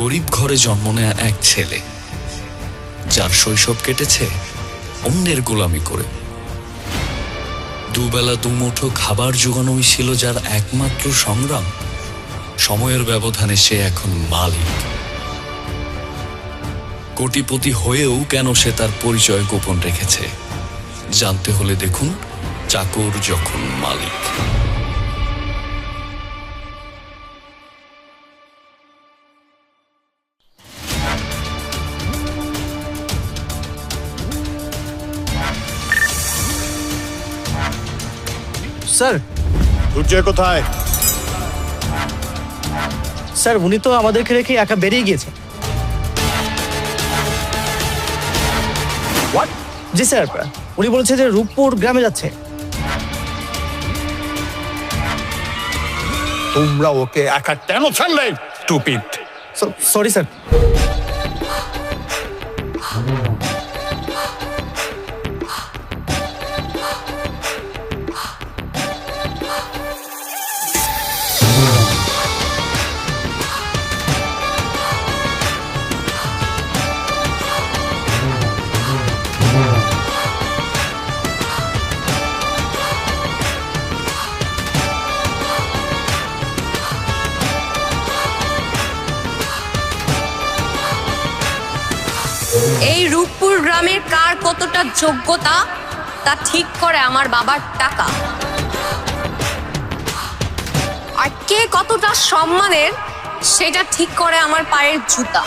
গরিব ঘরে জন্ম নেয়া এক ছেলে, যার শৈশব কেটেছে অন্যের গোলামি করে। দুবেলা দুমুঠো খাবার জোগানোই ছিল যার একমাত্র সংগ্রাম। সময়ের ব্যবধানে সে এখন মালিক। কোটিপতি হয়েও কেন সে তার পরিচয় গোপন রেখেছে, জানতে হলে দেখুন চাকর যখন মালিক। স্যার, দুর্জয় কোথায়? স্যার উনি তো আমাদেরকে রেখে একা বেরিয়ে গিয়েছে। হোয়াট? জি স্যার, উনি বলেছে যে রূপপুর গ্রামে যাচ্ছে। তোমরা ওকে একা কেন ছাড়লে? স্টুপিড! Sorry sir. এই রূপপুর গ্রামের কার কতটা যোগ্যতা তা ঠিক করে আমার বাবার টাকা, আর কে কতটা সম্মানের সেটা ঠিক করে আমার পায়ের জুতা।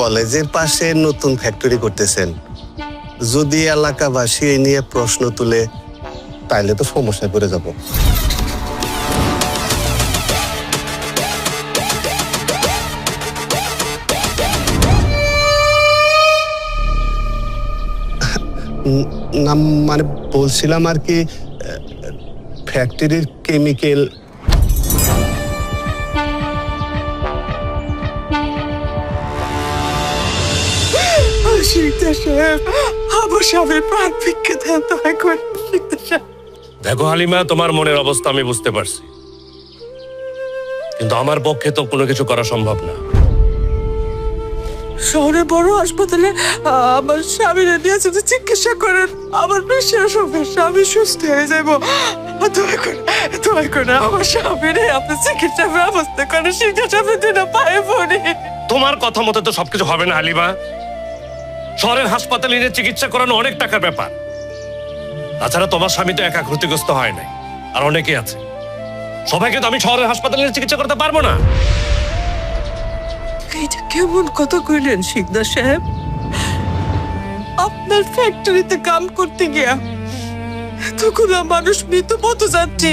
কলেজের পাশে নতুন ফ্যাক্টরি করতেছেন, যদি এলাকাবাসী এই নিয়ে প্রশ্ন তুলে তাইলে তো সমস্যায় পড়ে যাব। না মানে বলছিলাম আর কি, ফ্যাক্টরির কেমিক্যাল। দেখো হালিমা, তোমার মনের অবস্থা আমি বুঝতে পারছি, কিন্তু আমার পক্ষে তো কোনো কিছু করা সম্ভব না। শহরের বড় হাসপাতালে আমার স্বামীর নিয়ে যদি চিকিৎসা করেন, আমার বিশ্বাস হবে স্বামী সুস্থ হয়ে যাব। দয়া করে আমার স্বামীর আপনি চিকিৎসা ব্যবস্থা করেন, শিক্ষা স্বামী দিন পায়ে পড়ি। তোমার কথা মতো তো সবকিছু হবে না হালিমা। শহরের হাসপাতালে নিয়ে চিকিৎসা করানো অনেক টাকার ব্যাপার। তাছাড়া তোমার স্বামী তো একা ক্ষতিগ্রস্ত হয় নাই, আর অনেকে আছে। সবাইকে তো আমি শহরের হাসপাতালে নিয়ে চিকিৎসা করতে পারবো না। এটা কেমন কথা কইলেন শিকদার সাহেব? আপনার ফ্যাক্টরিতে কাম করতে গিয়া এতগুলো মানুষ মৃত্যু পথ যাচ্ছে,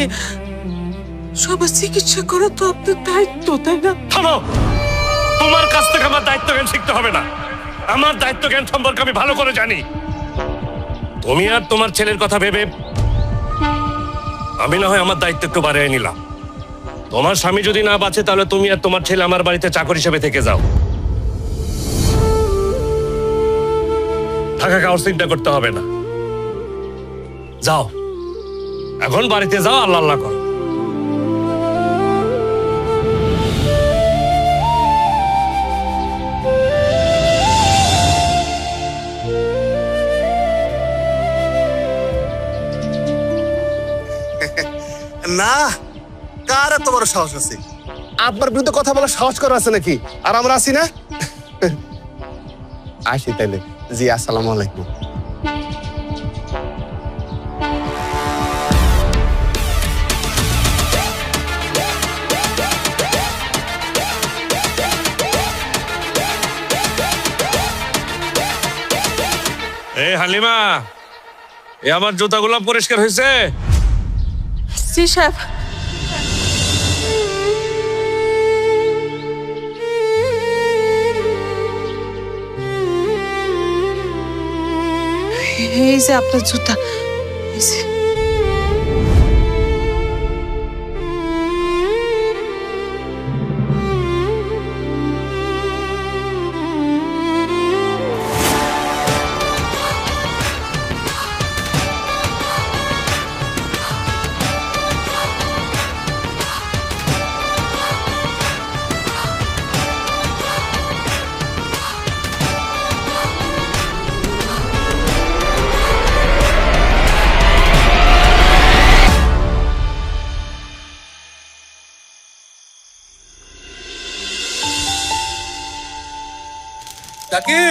সবার চিকিৎসা করা তো আপনার দায়িত্ব, তাই না? থামো! তোমার কাছ থেকে আমার দায়িত্ব জ্ঞান শিখতে হবে না। আমার দায়িত্ব জ্ঞান সম্পর্কে আমি ভালো করে জানি। তুমি আর তোমার ছেলের কথা ভেবে আমি না হয় আমার দায়িত্ব একটু বাড়িয়ে নিলাম। তোমার স্বামী যদি না বাঁচে, তাহলে তুমি আর তোমার ছেলে আমার বাড়িতে চাকর হিসেবে থেকে যাও। থাকা খাওয়ার চিন্তা করতে হবে না। যাও, এখন বাড়িতে যাও, আল্লাহ আল্লাহ করো। না, কার এত বড় সাহস আছে? আপনার বিরুদ্ধে কথা বলার সাহস করা আছে নাকি? আর আমরা আছি না? আসি তাইলে। জি, আসসালামু আলাইকুম। এই হালিমা, এ আমার জুতাগুলো পরিষ্কার হয়েছে? জি সাহেব। এই যে আপনার জুতা। কাকি,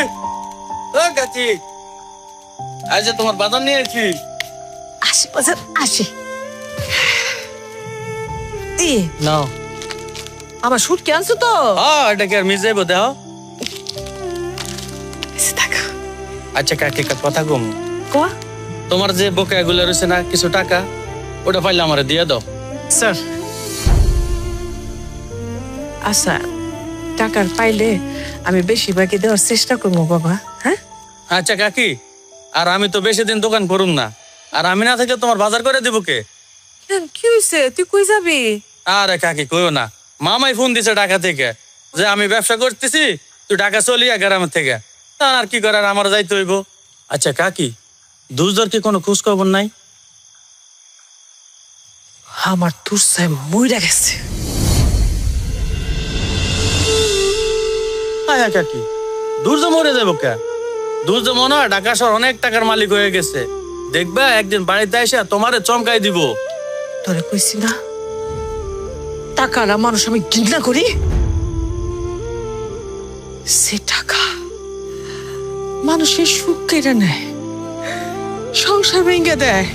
ও কাকি, আজ যে তোমার বাজার নিয়ে এসেছি। আসে বাজার আসে। এ নাও। আমার শুট কে আনছো তো? হ্যাঁ, এটা কি আর মিস যাইব দেহ? টাকা আচ্ছা কাকি, একটা কথা কম। কো তোমার যে বকেয়াগুলো রয়েছে না কিছু টাকা, ওটা পাইলে আমারে দিয়ে দাও। স্যার আচ্ছা, টাকার পাইলে আমি বেশি বাকি দেওয়ার চেষ্টা করবো বাবা। হ্যাঁ আচ্ছা কাকি, আর আমি তো বেশি দিন দোকান করুম না, আর আমি না থাকলে তোমার বাজার করে দিব কে? কেন, কি হয়েছে? তুই কই যাবি? আরে কাকি কইও না, মামাই ফোন দিছে ঢাকা থেকে যে আমি ব্যবসা করতেছি, তুই ঢাকা চলিয়া গ্রামের থেকে। তা আর কি করার, আমার যাইতে হইব। আচ্ছা কাকি, দুজোর কি কোনো খোঁজ খবর নাই? আমার তুরসায় মইরা গেছে। হ্যাঁ কাকি, দুর্য মরে যাবো কে? দুর্য মনে হয় ঢাকা শহর অনেক টাকার মালিক হয়ে গেছে, দেখবা একদিন বাড়িতে এসে তোমারে চমকাই দিব। তোরে কইছি না, টাকারা মানুষ আমি ঘৃণা করি। সে টাকা মানুষের সুখ কেড়ে নেয়, সংসার ভেঙে দেয়,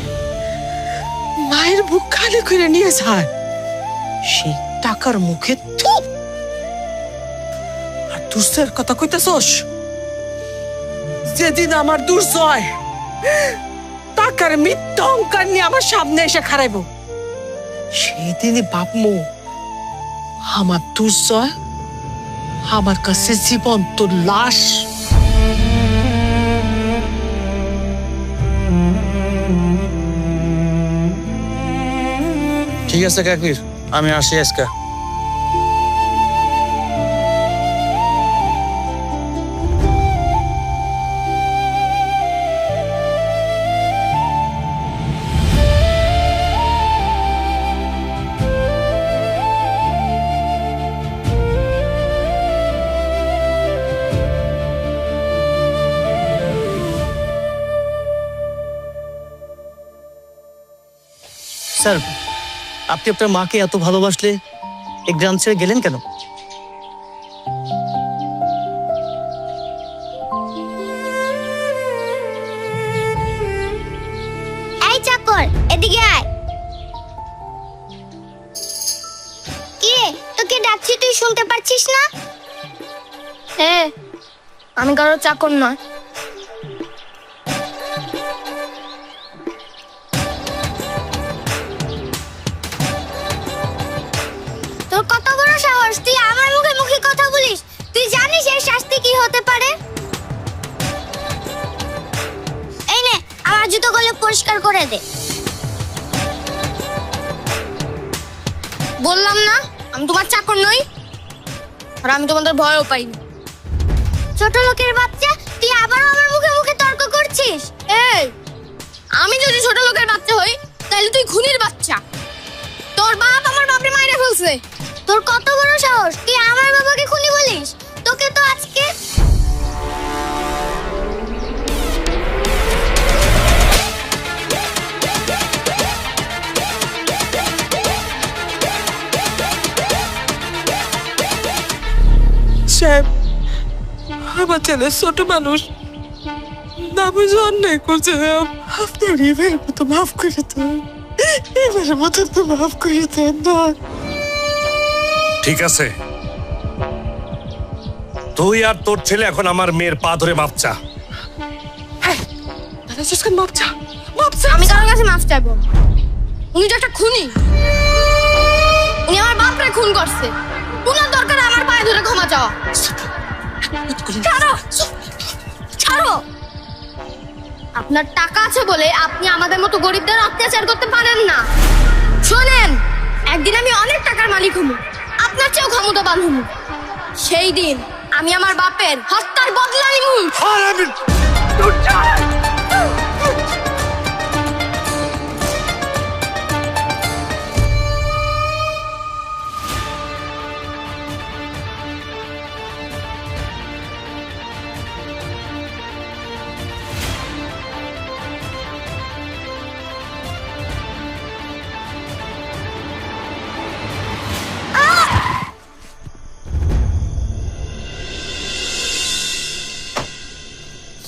মায়ের বুক খালি করে নিয়ে যায়। সেই টাকার মুখে থুপ। আর দুর্জয়ের কথা কইতেছস? যেদিন আমার দুর্জয় টাকার মিথ্যা অহংকার নিয়ে আমার সামনে এসে খারাইব, সেই দিনই ভাবমু আমার দুর্জয় আমার কাছে জীবন্ত লাশ। ঠিক আছে কাকি, আমি আসি আজকে। স্যার, আপনি আপনার মাকে এত ভালোবাসলে এই গ্রাম ছেড়ে গেলেন কেন? এই চাকর, এদিকে আয়। কি রে, তোকে ডাকছি, তুই শুনতে পাচ্ছিস না? হ্যাঁ, আমি কারো চাকর নয়। তোর কত বড় সাহস, তুই আমার মুখে মুখে কথা বলিস? তুই জানিস এর শাস্তি কি হতে পারে? এই নে, আমার জুতোগুলো পরিষ্কার করে দে। বললাম না আমি তোমার চাকর নই, আর আমি তোমাদের ভয়ও পাই না। ছোট লোকের বাচ্চা, তুই আবারও আমার মুখে মুখে তর্ক করছিস? এই, আমি যদি ছোট লোকের বাচ্চা হই তাহলে তুই খুনির বাচ্চা। তোর বাপ আমার বাপরে মাইরে ফেলছে। তোর কত বড় সাহস, তুই আমার বাবাকে খুনি বলিস? তোকে তো আজকে সাহেব, আমার ছেলে ছোট মানুষ, না বুঝে অন্যায় করছে। আপনার এবারের মতো মাফ করে দেন, এবারের মতো তো মাফ করে দেন না। ঠিক আছে, তুই আর তোর ছেলে এখন আমার মেয়ের পা ধরে মাপ চা। মাপ চা, মাপ চা। আমি কারোর কাছে মাফ চাইবো? উনি তো একটা খুনি, উনি আমার বাপরে খুন করছে। উনার দরকার আমার পায়ে ধরে ক্ষমা চাওয়া। ছাড়ো, ছাড়ো। আপনার টাকা আছে বলে আপনি আমাদের মতো গরিবদের অত্যাচার করতে পারেন না। শোনেন, একদিন আমি অনেক টাকার মালিক হব, আপনার চেয়েও ক্ষমতাবান হব। সেই দিন আমি আমার বাপের হত্যার বদলা নিব।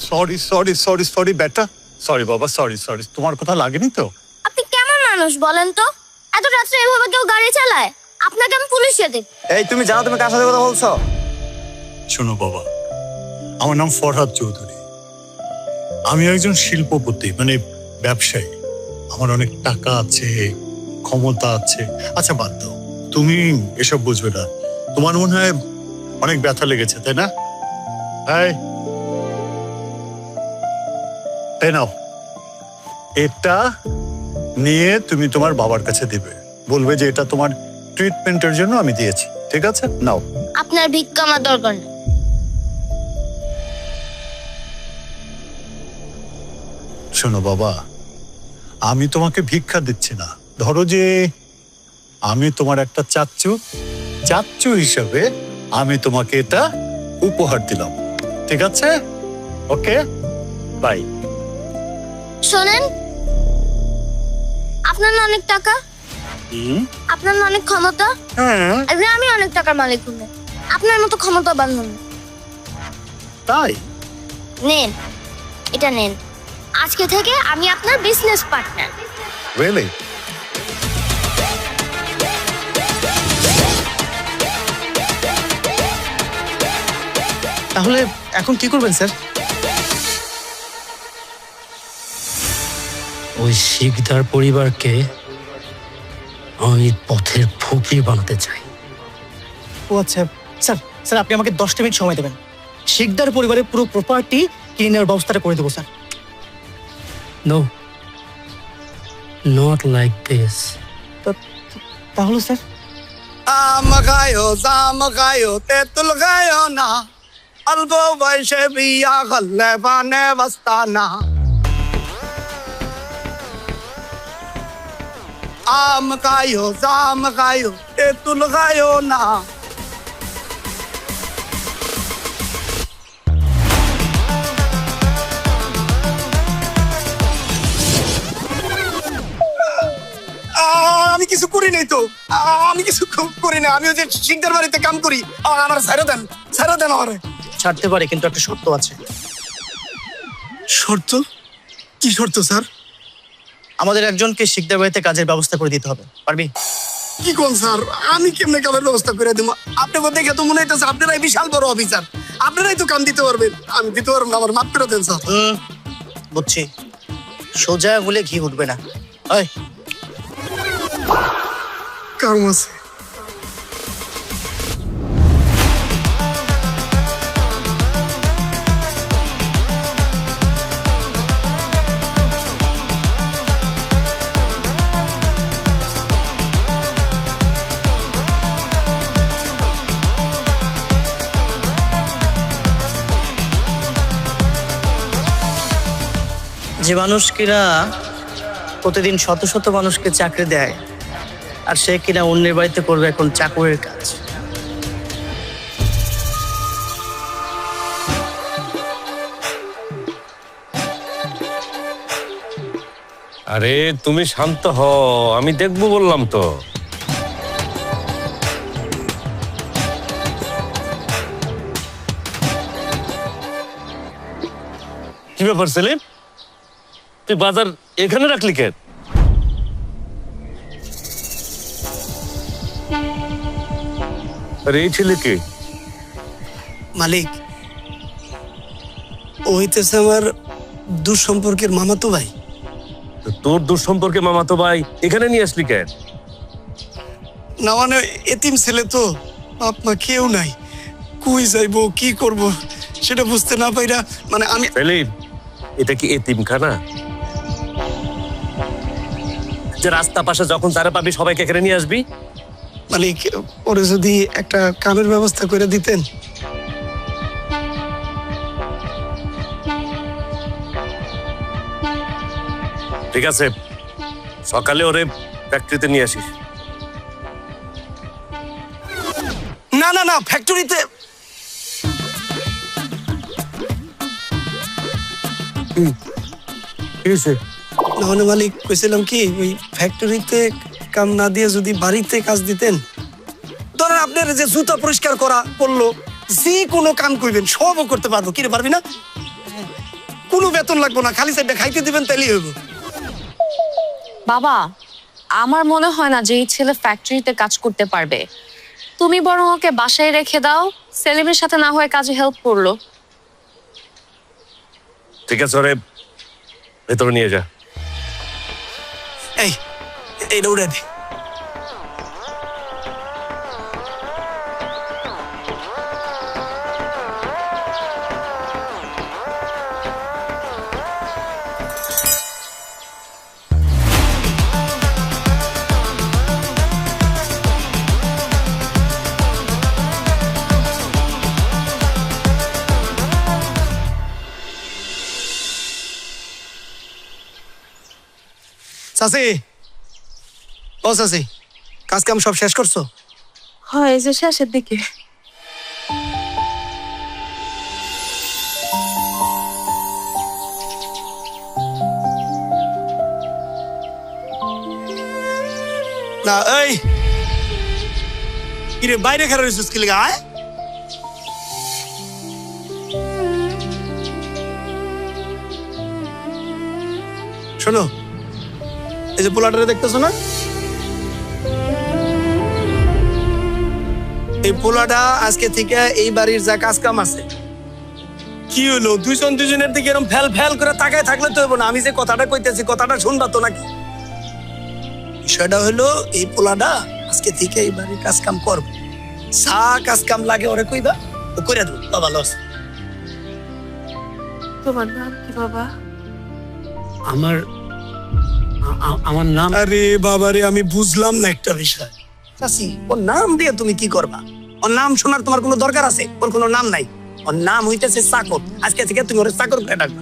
সরি সরি সরি সরি বেটা, সরি বাবা, সরি সরি, তোমার কথা লাগেনি তো? আপনি কেমন মানুষ বলেন তো? এত রাত্রে এভাবে কেউ গাড়ি চালায়? আপনাকে আমি পুলিশে দেব। এই তুমি জানো তুমি কার সাথে কথা বলছো? শোনো বাবা, আমার নাম ফরহাদ চৌধুরী। আমি একজন শিল্পপতি, মানে ব্যবসায়ী। আমার অনেক টাকা আছে, ক্ষমতা আছে। আচ্ছা বাদ দাও, তুমি এসব বুঝবে না। তোমার মনে হয় অনেক ব্যথা লেগেছে, তাই না? এই নাও, এটা নিয়ে তুমি তোমার বাবার কাছে দিবে, বলবে যে এটা তোমার ট্রিটমেন্টের জন্য আমি দিয়েছি, ঠিক আছে? নাও। আপনার ভিক্ষা আমার দরকার নেই। শোনো বাবা, আমি তোমাকে ভিক্ষা দিচ্ছি না। ধরো যে আমি তোমার একটা চাচ্চু হিসাবে আমি তোমাকে এটা উপহার দিলাম, ঠিক আছে? ওকে, বাই। শোনেন, আপনার না অনেক টাকা, আপনার না অনেক ক্ষমতা, আর আমি অনেক টাকার মালিক হব। আপনার মতো ক্ষমতা বান্ধব তাই নেন, এটা নেন। আজকে থেকে আমি আপনার বিজনেস পার্টনার। রিয়েলি? তাহলে এখন কি করবেন স্যার? ওই শিকদার পরিবারকে আমি পথের ফকির বানাতে চাই। ও আচ্ছা স্যার, স্যার আপনি আমাকে 10টা মিনিট সময় দেবেন। শিকদার পরিবারের পুরো প্রপার্টি কিনে নেওয়ার ব্যবস্থাটা করে দেবো sir. No, not like this. তাহলে স্যার? আম খায়ো, জাম খায়ো, তেঁতুল খায়ো না, অল্প বয়সে বিয়া করলে বানে বস্তানা। আম খায়ো, জাম খায়ো, তেঁতুল খায়ো না। আমি কিছু করি নাই তো, আমি কিছু করি না। আমি ওই যে শিকদার বাড়িতে কাম করি। আমার ছেড়ে দেন আমার। ছাড়তে পারে, কিন্তু একটা শর্ত আছে। শর্ত? কি শর্ত স্যার? আমাদের একজনকে শিকদার বাড়িতে কাজের ব্যবস্থা করে দিতে হবে, পারবি? কি কোন স্যার, আমি কেমনে কামের ব্যবস্থা করে দিব? আপনাকে দেখে তো মনে হইতেছে আপনারাই বিশাল বড় অফিসার, আপনারাই তো কাম দিতে পারবেন। আমি দিতে পারবো না, আমার মাফ করে দেন স্যার। বুঝছি, সোজা আঙুলে ঘি উঠবে না। ওই কাম আছে। যে মানুষ কিনা প্রতিদিন শত শত মানুষকে চাকরি দেয়, আর সে কিনা অন্যের বাড়িতে করবে এখন চাকরের কাজ। আরে তুমি শান্ত হও, আমি দেখবো বললাম তো। কি ব্যাপার সেলিম, তুই বাজার এখানে রাখলি কেন? আরে এই ছেলে কে? মালিক, ও হইতেছে আমার দুঃসম্পর্কের মামাতো ভাই। তোর দুঃসম্পর্কে মামাতো ভাই এখানে নিয়ে আসলি কেন? না মানে এতিম ছেলে তো, বাপ মা কেউ নাই, কই যাইবো কি করব সেটা বুঝতে না পাইরা মানে আমি। সেলিম, এটা কি এতিমখানা যে রাস্তা পাশে যখন তারা পাবি সবাইকে এখানে নিয়ে আসবি? মালিক, ওরে যদি একটা কামের ব্যবস্থা করে দিতেন। ঠিক আছে, সকালে ওরে ফ্যাক্টরিতে নিয়ে আসিস। না না না, ফ্যাক্টরিতে না মানে মালিক, কইছিলাম কি ওই ফ্যাক্টরিতে কাম না দিয়ে যদি বাড়িতে কাজ দিতেন। ধরেন আপনার যে জুতা পরিষ্কার করা করলো, যে কোনো কাম করবেন সবও করতে পারবো। কি রে, পারবি না? কোনো বেতন লাগবো না, খালি সেটা খাইতে দিবেন তাইলেই হইব। বাবা, আমার মনে হয় না যে এই ছেলে ফ্যাক্টরিতে কাজ করতে পারবে। তুমি বরং ওকে বাসায় রেখে দাও, সেলিমের সাথে না হয়ে কাজে হেল্প করলো। ঠিক আছে, ওরে ভেতরে নিয়ে যা। এই এইটা উড়ে দে। চাচি, ও চাচি, কাজ কাম সব শেষ করছো? হয় যে শেষের দিকে। না এই কিরে বাইরে খেলা রয়েছিস কি লেগে? আয় শোনো, এই যে পোলাটারে দেখতেছো না, এই পোলাটা আজকে থেকে এই বাড়ির যা কাজ কাম আছে। কি হলো দুজনের দিকে এরকম ফেল ফেল করে তাকায় থাকলে তো হইব না। আমি যে কথাটা কইতেছি কথাটা শুনবা তো নাকি? বিষয়টা হলো এই পোলাটা আজকে থেকে এই বাড়ির কাজ কাম করবো। যা কাজ কাম লাগে ওরে কইবা, ও করে দেবো। বাবা লস। তোমার নাম কি বাবা? আমার নাম, আরে বাবা রে, আমি বুঝলাম না একটা বিষয়। চাচি, ওর নাম দিয়ে তুমি কি করবা? ওর নাম শোনার তোমার কোনো দরকার আছে? ওর কোনো নাম নাই। ওর নাম হইতেছে চাকর। আজকে থেকে তুমি ওর চাকর করে ডাকবা।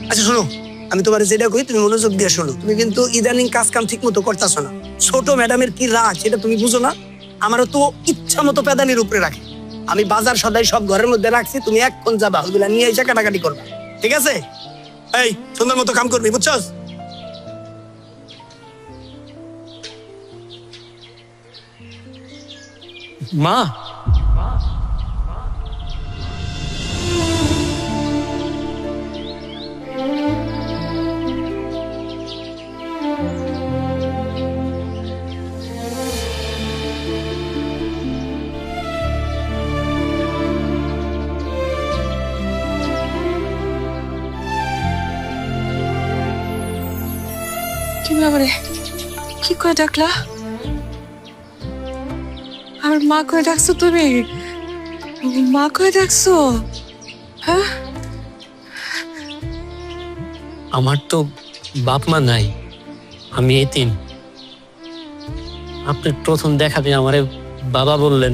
আচ্ছা শোনো, আমি তোমার যেটা কই তুমি মনোযোগ দিয়ে শোনো। তুমি কিন্তু ইদানিং কাজ কাম ঠিক মতো করতেছো না। ছোট ম্যাডামের কি রাগ সেটা তুমি বুঝো না? আমারও তো ইচ্ছা মতো পেদানির উপরে রাখে। আমি বাজার সদাই সব ঘরের মধ্যে রাখছি, তুমি এখন যাবা, ওইগুলা নিয়ে এসে কাটাকাটি করবা, ঠিক আছে? এই সুন্দর মতো কাম করবি, বুঝছস? মা, কি ব্যাপারে? কি করে ডাকলা? আমার মা করে ডাকছো তুমি? মা করে ডাকছো? হ্যাঁ, আমার তো বাপ মা নাই, আমি এতিম। আপনি প্রথম দেখাতে আমারে বাবা বললেন,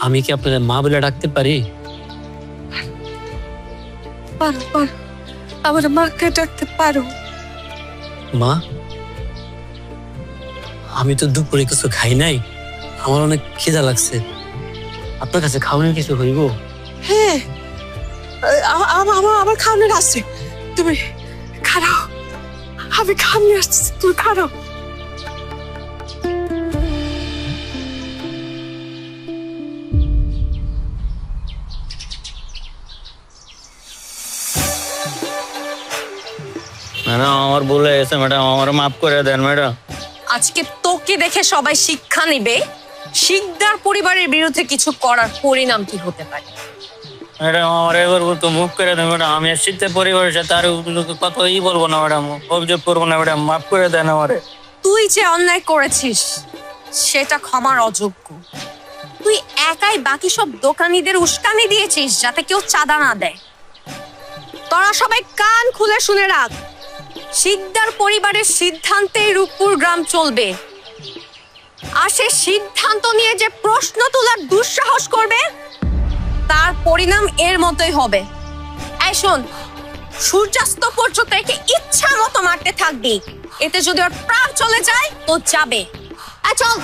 আমি কি আপনাদের মা বলে ডাকতে পারি? পারো পারো, আমার মাকে ডাকতে পারো। মা, আমি তো দুপুরে কিছু খাই নাই, আমার অনেক খিদা লাগছে। আপনার কাছে খাওয়ানোর কিছু হইব? হ্যাঁ, আমার খাওয়ানোর আসছে। তুমি খারাও, আমি খাওয়ানো আসছি, তুমি খারাও। ম্যাডাম আমার ভুল হয়ে গেছে ম্যাডাম, আমার মাফ করে দেন ম্যাডাম। আজকে তোকে দেখে সবাই শিক্ষা নেবে শিকদার পরিবারের বিরুদ্ধে কিছু করার পরিণাম কি হতে পারে। ম্যাডাম আমার এবার তো মুখ করে দেন ম্যাডাম, আমি শীতের পরিবারের সাথে আর কথাই বলবো না ম্যাডাম, অভিযোগ করবো না ম্যাডাম, মাফ করে দেন আমারে। তুই যে অন্যায় করেছিস সেটা ক্ষমার অযোগ্য। তুই একাই বাকি সব দোকানীদের উস্কানি দিয়েছিস যাতে কেউ চাঁদা না দেয়। তোরা সবাই কান খুলে শুনে রাখ, শিকদার পরিবারের সিদ্ধান্তেই রূপপুর গ্রাম চলবে। আর সে সিদ্ধান্ত নিয়ে যে প্রশ্ন তোলার দুঃসাহস করবে তার পরিণাম এর মতোই হবে। এই শোন, সূর্যাস্ত পর্যন্ত একে ইচ্ছা মতো মারতে থাকবি, এতে যদি ওর প্রাণ চলে যায় তো যাবে। চল।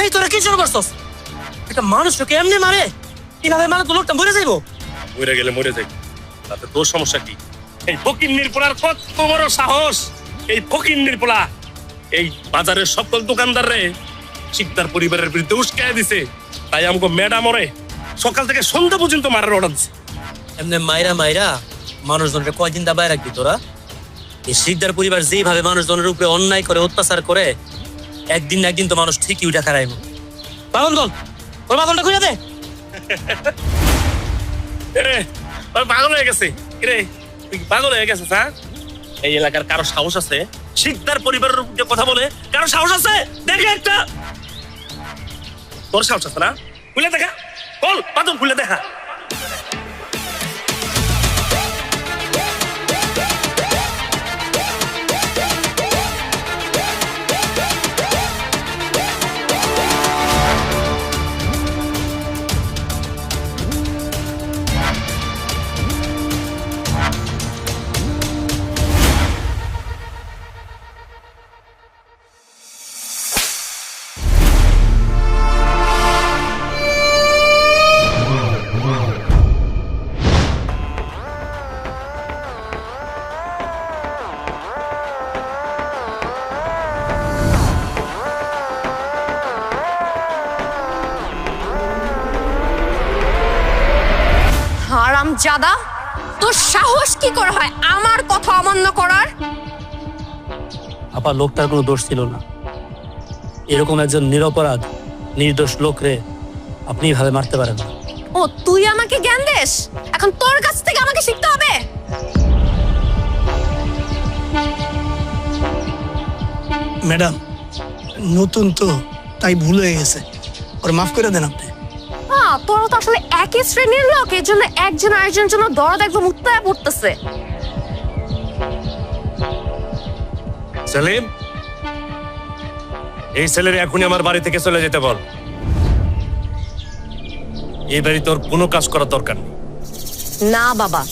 এই তোরা কি শুরু করছস? একটা মানুষকে এমনি মারে? কিভাবে মানে তো লোকটা মরে যাইবো? মরে গেলে মরে যাই, তাতে তোর সমস্যা কি? এই ফকিন্নির পোলার কত বড় সাহস! এই ফকিন্নির পোলা এই বাজারের সকল দোকানদার রে শিকদার পরিবারের বিরুদ্ধে উস্কায় দিছে। তাই আমাকে ম্যাডাম ওরে সকাল থেকে সন্ধ্যা পর্যন্ত মারার অর্ডার দিছে। এমনি মাইরা মাইরা মানুষজনকে কয়দিন দাবায় রাখবি তোরা? এই শিকদার পরিবার যেভাবে মানুষজনের উপরে অন্যায় করে, অত্যাচার করে, একদিন না একদিন তো মানুষ ঠিকই উঠে খারাইব। বাগন বল, ওর বাগনটা খুঁজে দে। এরে, ওর পাগল হয়ে গেছে। কিরে, তুই কি পাগল হয়ে গেছিস? হ্যাঁ, এই এলাকার কারো সাহস আছে শিকদার পরিবারের উপরে কথা বলে? কারো সাহস আছে? দেখে একটা, তোর সাহস আছে না? খুলে দেখা, বল পাতন খুলে দেখা। হারামজাদা, তোর সাহস কি করে হয় আমার কথা অমান্য করার? আপা, লোকটার কোনো দোষ ছিল না। এরকম একজন নিরপরাধ নির্দোষ লোকরে আপনি ভাবে মারতে পারেন না। ও, তুই আমাকে জ্ঞান দেস? এখন তোর কাছ থেকে আমাকে শিখতে হবে? ম্যাডাম, নতুন তো তাই ভুল হয়ে গেছে, ওর মাফ করে দেন আপনি। হ্যাঁ, তোরা তো আসলে একই শ্রেণীর লোক, এর জন্য একজন আরেকজনের জন্য দরদ একদম উত্তায় পড়তেছে। সেলিম, এই ছেলের এখনই আমার বাড়ি থেকে চলে যেতে বল। এই বাড়ি তোর কোনো কাজ করার দরকার নেই। না বাবা,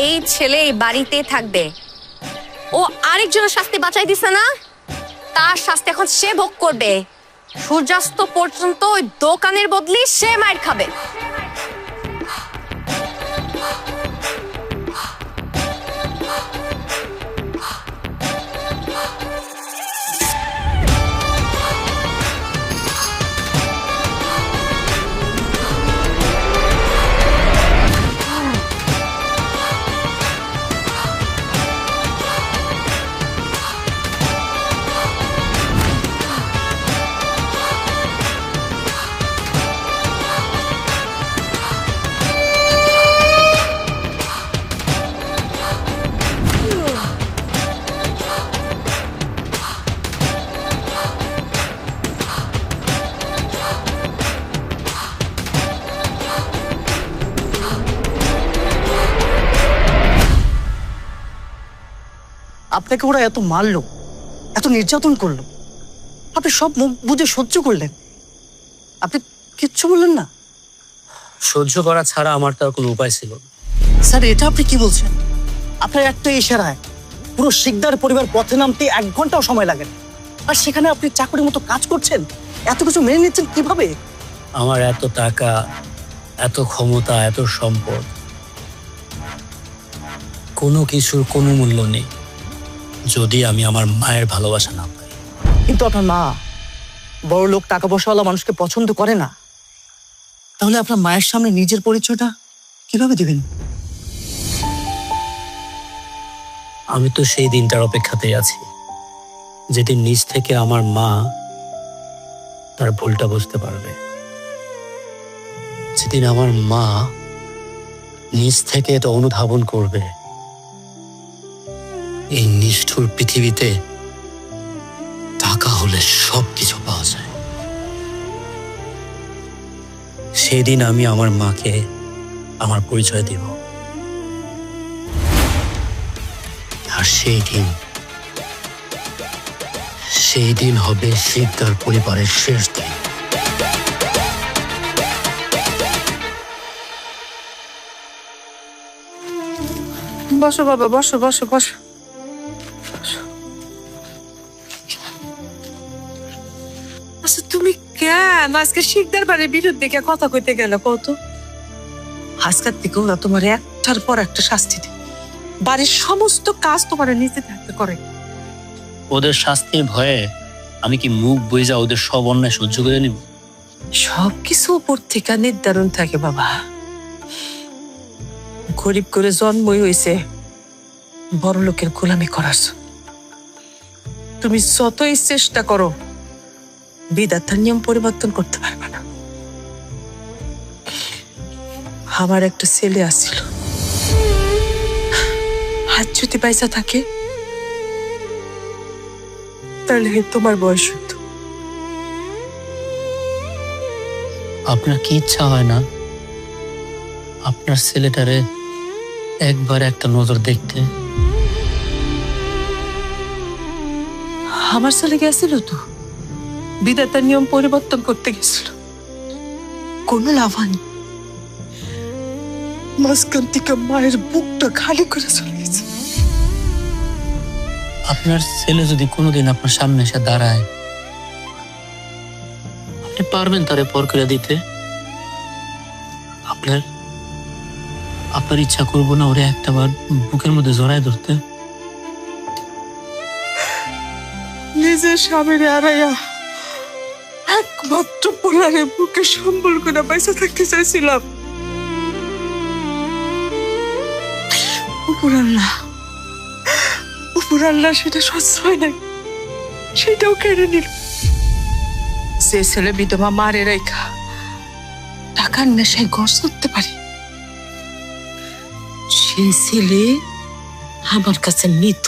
এই ছেলে এই বাড়িতেই থাকবে। ও আরেকজনের শাস্তি বাঁচাই দিছে না, তার শাস্তি এখন সে ভোগ করবে। সূর্যাস্ত পর্যন্ত ওই দোকানের বদলি সে মাইর খাবে। আপনাকে ওরা এত মারলো, এত নির্যাতন করলো, আপনি সব মুখ বুঝে সহ্য করলেন, আপনি কিচ্ছু বললেন না? সহ্য করা ছাড়া আমার তার কোনো উপায় ছিল না। স্যার, এটা আপনি কি বলছেন? আপনার একটা ইশারায় পুরো শিকদার পরিবার পথে নামতে 1 ঘন্টাও সময় লাগে না, আর সেখানে আপনি চাকরির মতো কাজ করছেন, এত কিছু মেনে নিচ্ছেন কিভাবে? আমার এত টাকা, এত ক্ষমতা, এত সম্পদ, কোনো কিছুর কোনো মূল্য নেই যদি আমি আমার মায়ের ভালোবাসা না পাই। কিন্তু আপনার মা বড় লোক, টাকা পয়সাওয়ালা মানুষকে পছন্দ করে না, তাহলে আপনার মায়ের সামনে নিজের পরিচয়টা কিভাবে দিবেন? আমি তো সেই দিনটার অপেক্ষাতেই আছি, যেদিন নিজ থেকে আমার মা তার ভুলটা বুঝতে পারবে, যেদিন আমার মা নিজ থেকে এটা অনুধাবন করবে এই নিষ্ঠুর পৃথিবীতে টাকা হলে সবকিছু পাওয়া যায়। সেদিন আমি আমার মাকে আমার পরিচয় দেব, আর সেই দিন হবে শিকদার পরিবারের শেষ দিন। বসো বাবা, বসো বসো বসো। আচ্ছা তুমি কেন আজকে শিকদার বাড়ির বিরুদ্ধে কে কথা কইতে গেলে কত? আজকের থেকে ওরা তোমার একটার পর একটা শাস্তি দেয়, বাড়ির সমস্ত কাজ তোমার নিজে থাকতে করে। ওদের শাস্তির ভয়ে আমি কি মুখ বুঝা ওদের সব অন্যায় সহ্য করে নিব? সবকিছু উপর থেকে নির্ধারণ থাকে বাবা। গরিব করে জন্মই হয়েছে বড় লোকের গোলামি করার জন্য। তুমি যতই চেষ্টা করো বিধাতার নিয়ম পরিবর্তন করতে পারবে না। আমার একটা ছেলে আসছিল, আজ যদি পয়সা থাকে তাহলে তোমার বয়স হতো। আপনার কি ইচ্ছা হয় না আপনার ছেলেটারে একবার একটা নজর দেখতে? আমার ছেলে গেছিল তো, বিধাতার নিয়ম পরিবর্তন করতে গেছিল, কোনো লাভ হয়নি। মাঝখান থেকে মায়ের বুকটা খালি করে চলে গেছে। আপনার ছেলে যদি কোনোদিন আপনার সামনে এসে দাঁড়ায়, আপনি পারবেন তারে পর করে দিতে? আপনার ইচ্ছা করবো না ওরে একটা বার বুকের মধ্যে জড়ায় ধরতে? নিজের স্বামীর হারাইয়া একমাত্র পোলারে বুকে সম্বল করে পয়সা থাকতে চাইছিলাম। উপর আল্লাহ সেটা সহ্য হয় নাই, সেটাও কেড়ে নিল। যে ছেলে বিধবা মারে রেখা টাকার নেশায় ঘর করতে পারে, সেই ছেলে আমার কাছে মৃত।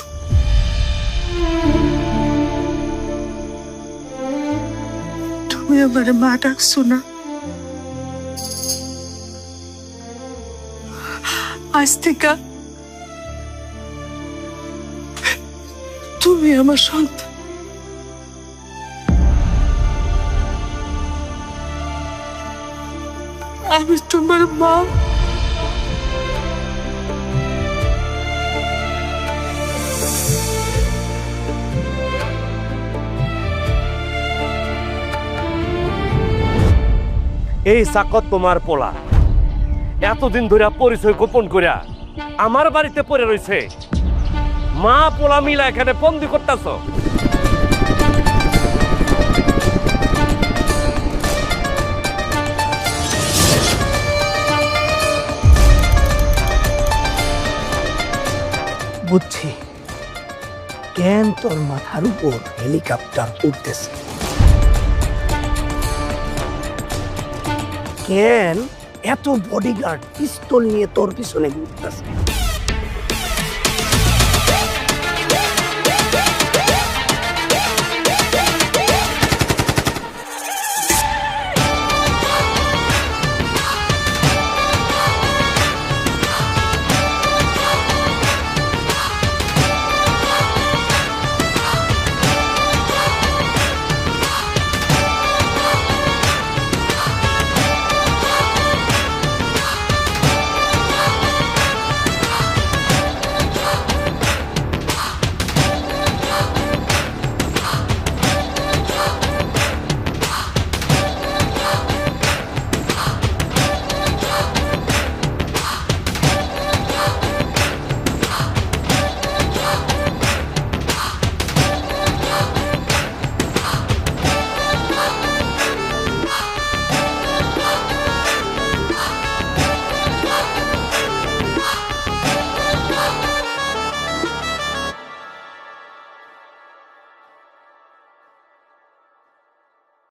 তুমি আমার মা ডাকছো না, আজ থেকে তুমি আমার সন্তান। আমি তোমার মা। এই চাকত তোমার পোলা এতদিন ধরে পরিচয় গোপন করিয়া আমার বাড়িতে পড়ে রয়েছে, মা পোলা মিলা এখানে বন্দি করতেছ। বুঝছি কেন তোর মাথার উপর হেলিকপ্টার উঠতেছে, কেন এত বডিগার্ড পিস্তল নিয়ে তোর পিছনে ঘুরতেছে।